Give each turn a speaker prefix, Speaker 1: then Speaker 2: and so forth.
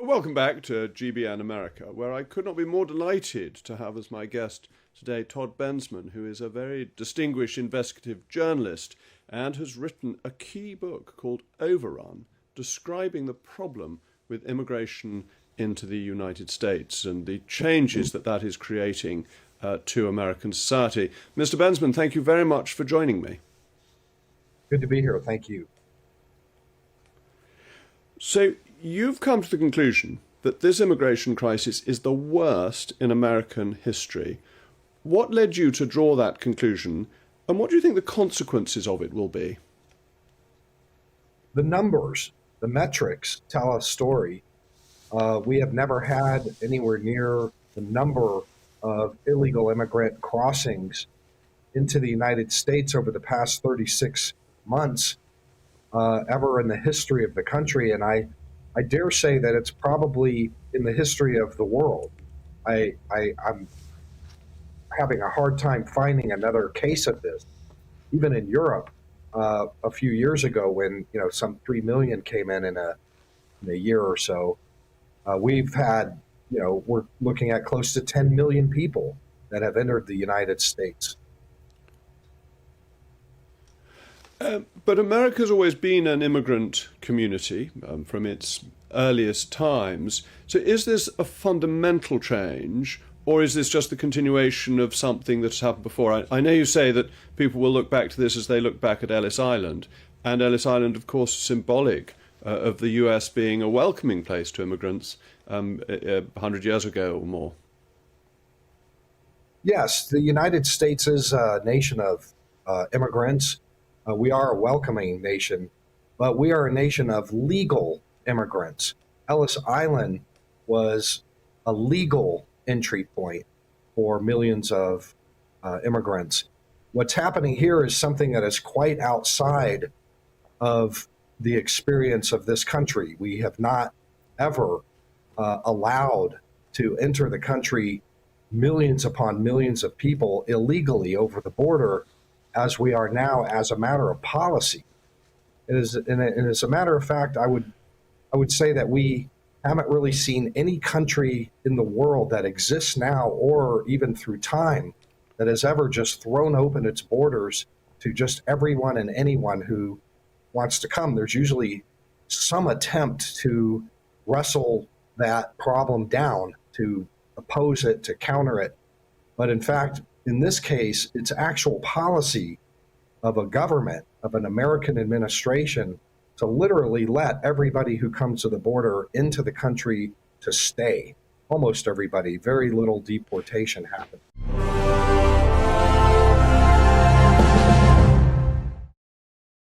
Speaker 1: Welcome back to GBN America, where I could not be more delighted to have as my guest today Todd Bensman, who is a very distinguished investigative journalist and has written a key book called Overrun, describing the problem with immigration into the United States and the changes that is creating to American society. Mr. Bensman, thank you very much for joining me.
Speaker 2: Good to be here. Thank you.
Speaker 1: So you've come to the conclusion that this immigration crisis is the worst in American history. What led you to draw that conclusion, and what do you think the consequences of it will be?
Speaker 2: The numbers, the metrics tell a story. We have never had anywhere near the number of illegal immigrant crossings into the United States over the past 36 months ever in the history of the country. And I dare say that it's probably in the history of the world. I'm having a hard time finding another case of this. Even in Europe, a few years ago, when some 3 million came in a year or so, we've had we're looking at close to 10 million people that have entered the United States.
Speaker 1: But America's always been an immigrant community from its earliest times. So is this a fundamental change, or is this just the continuation of something that's happened before? I know you say that people will look back to this as they look back at Ellis Island, and Ellis Island, of course, is symbolic of the US being a welcoming place to immigrants 100 years ago or more.
Speaker 2: Yes, the United States is a nation of immigrants. We are a welcoming nation, but we are a nation of legal immigrants. Ellis Island was a legal entry point for millions of immigrants. What's happening here is something that is quite outside of the experience of this country. We have not ever allowed to enter the country millions upon millions of people illegally over the border as we are now, as a matter of policy. And as a matter of fact, I would say that we haven't really seen any country in the world that exists now or even through time that has ever just thrown open its borders to just everyone and anyone who wants to come. There's usually some attempt to wrestle that problem down, to oppose it, to counter it. But in fact, in this case, it's actual policy of a government, of an American administration, to literally let everybody who comes to the border into the country to stay. Almost everybody. Very little deportation happens.